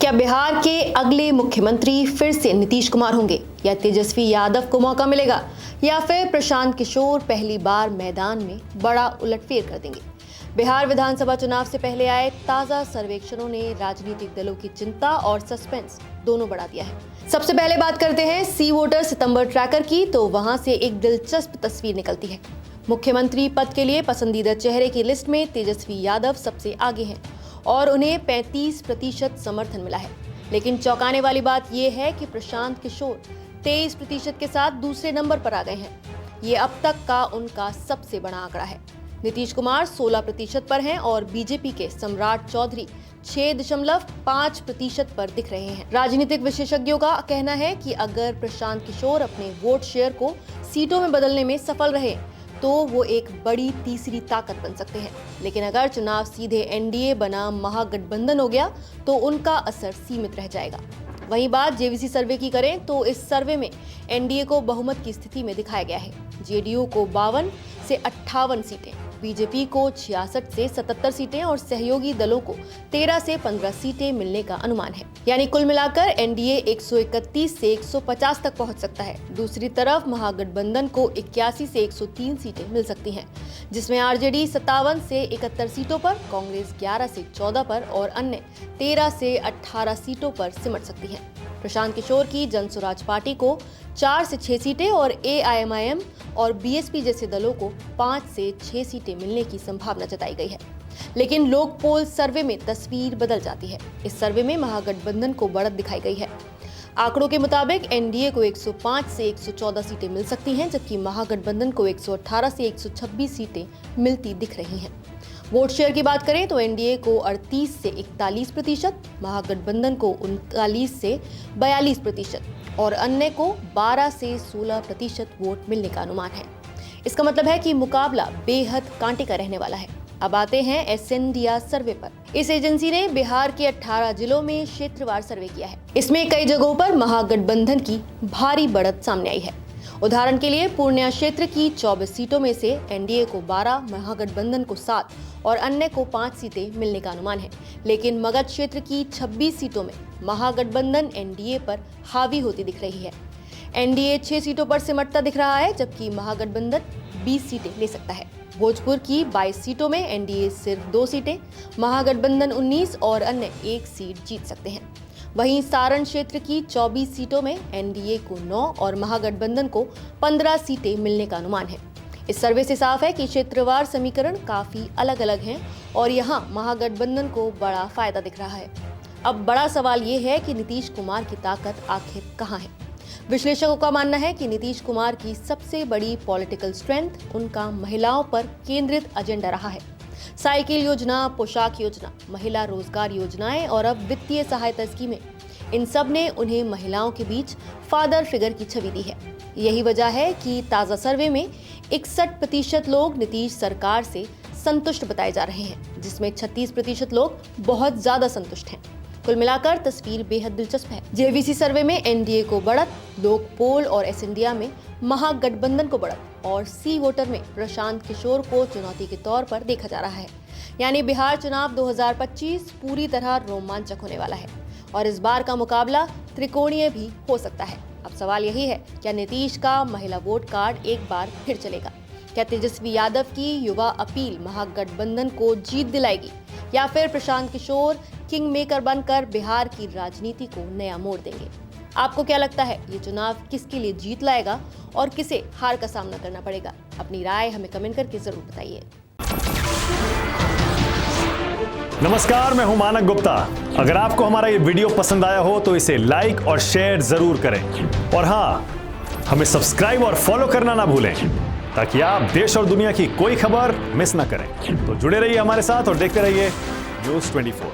क्या बिहार के अगले मुख्यमंत्री फिर से नीतीश कुमार होंगे या तेजस्वी यादव को मौका मिलेगा या फिर प्रशांत किशोर पहली बार मैदान में बड़ा उलटफेर कर देंगे? बिहार विधानसभा चुनाव से पहले आए ताजा सर्वेक्षणों ने राजनीतिक दलों की चिंता और सस्पेंस दोनों बढ़ा दिया है। सबसे पहले बात करते हैं सी वोटर सितंबर ट्रैकर की, तो वहां से एक दिलचस्प तस्वीर निकलती है। मुख्यमंत्री पद के लिए पसंदीदा चेहरे की लिस्ट में तेजस्वी यादव सबसे आगे हैं और उन्हें 35% समर्थन मिला है। लेकिन चौंकाने वाली बात यह है कि प्रशांत किशोर 23% के साथ दूसरे नंबर पर आ गए हैं। ये अब तक का उनका सबसे बड़ा आंकड़ा है। नीतीश कुमार 16% पर हैं और बीजेपी के सम्राट चौधरी 6.5% पर दिख रहे हैं। राजनीतिक विशेषज्ञों का कहना है कि अगर प्रशांत किशोर अपने वोट शेयर को सीटों में बदलने में सफल रहे तो वो एक बड़ी तीसरी ताकत बन सकते हैं। लेकिन अगर चुनाव सीधे एनडीए बनाम महागठबंधन हो गया तो उनका असर सीमित रह जाएगा। वहीं बात जेवीसी सर्वे की करें तो इस सर्वे में एनडीए को बहुमत की स्थिति में दिखाया गया है। जेडीयू को 52 से 58 सीटें, बीजेपी को 66 से 77 सीटें और सहयोगी दलों को 13 से 15 सीटें मिलने का अनुमान है। यानी कुल मिलाकर एनडीए 131 से 150 तक पहुंच सकता है। दूसरी तरफ महागठबंधन को 81 से 103 सीटें मिल सकती हैं, जिसमें आरजेडी 57 से 71 सीटों पर, कांग्रेस 11 से 14 पर और अन्य 13 से 18 सीटों पर सिमट सकती है। प्रशांत किशोर की जनसुराज पार्टी को 4 से 6 सीटें और एआईएमआईएम और बीएसपी जैसे दलों को 5 से 6 सीटें मिलने की संभावना जताई गई है। लेकिन लोक पोल सर्वे में तस्वीर बदल जाती है। इस सर्वे में महागठबंधन को बढ़त दिखाई गई है। आंकड़ों के मुताबिक एनडीए को 105 से 114 सीटें मिल सकती हैं, जबकि महागठबंधन को 118 से 126 सीटें मिलती दिख रही हैं। वोट शेयर की बात करें तो एनडीए को 38 से 41%, महागठबंधन को 39 से 42% और अन्य को 12 से 16% वोट मिलने का अनुमान है। इसका मतलब है कि मुकाबला बेहद कांटे का रहने वाला है। अब आते हैं एसएनडीआर सर्वे पर। इस एजेंसी ने बिहार के 18 जिलों में क्षेत्रवार सर्वे किया है। इसमें कई जगहों पर महागठबंधन की भारी बढ़त सामने आई है। उदाहरण के लिए पूर्णिया क्षेत्र की 24 सीटों में से एनडीए को 12, महागठबंधन को 7 और अन्य को 5 सीटें मिलने का अनुमान है। लेकिन मगध क्षेत्र की 26 सीटों में महागठबंधन एनडीए पर हावी होती दिख रही है। एनडीए 6 सीटों पर सिमटता दिख रहा है, जबकि महागठबंधन 20 सीटें ले सकता है। भोजपुर की 22 सीटों में एनडीए सिर्फ 2 सीटें, महागठबंधन 19 और अन्य 1 सीट जीत सकते हैं। वहीं सारण क्षेत्र की 24 सीटों में एनडीए को 9 और महागठबंधन को 15 सीटें मिलने का अनुमान है। इस सर्वे से साफ है कि क्षेत्रवार समीकरण काफी अलग अलग हैं और यहां महागठबंधन को बड़ा फायदा दिख रहा है। अब बड़ा सवाल ये है कि नीतीश कुमार की ताकत आखिर कहां है? विश्लेषकों का मानना है कि नीतीश कुमार की सबसे बड़ी पॉलिटिकल स्ट्रेंथ उनका महिलाओं पर केंद्रित एजेंडा रहा है। साइकिल योजना, पोशाक योजना, महिला रोजगार योजनाएं और अब वित्तीय सहायता स्कीमें, इन सब ने उन्हें महिलाओं के बीच फादर फिगर की छवि दी है। यही वजह है कि ताजा सर्वे में 61% लोग नीतीश सरकार से संतुष्ट बताए जा रहे हैं, जिसमें 36% लोग बहुत ज्यादा संतुष्ट हैं। कुल मिलाकर तस्वीर बेहद दिलचस्प है। जेवीसी सर्वे में एनडीए को बढ़त, लोक पोल और एसएनडीआर में महागठबंधन को बढ़त और सी वोटर में प्रशांत किशोर को चुनौती के तौर पर देखा जा रहा है। यानी बिहार चुनाव 2025 पूरी तरह रोमांचक होने वाला है और इस बार का मुकाबला त्रिकोणीय भी हो सकता है। अब सवाल यही है, क्या नीतीश का महिला वोट कार्ड एक बार फिर चलेगा? क्या तेजस्वी यादव की युवा अपील महागठबंधन को जीत दिलाएगी या फिर प्रशांत किशोर किंग मेकर बनकर बिहार की राजनीति को नया मोड़ देंगे? आपको क्या लगता है, ये चुनाव किसके लिए जीत लाएगा और किसे हार का सामना करना पड़ेगा? अपनी राय हमें कमेंट करके जरूर बताइए। नमस्कार, मैं हूं मानक गुप्ता। अगर आपको हमारा ये वीडियो पसंद आया हो तो इसे लाइक और शेयर जरूर करें और हाँ, हमें सब्सक्राइब और फॉलो करना ना भूलें ताकि आप देश और दुनिया की कोई खबर मिस ना करें। तो जुड़े रहिए हमारे साथ और देखते रहिए न्यूज़ 24।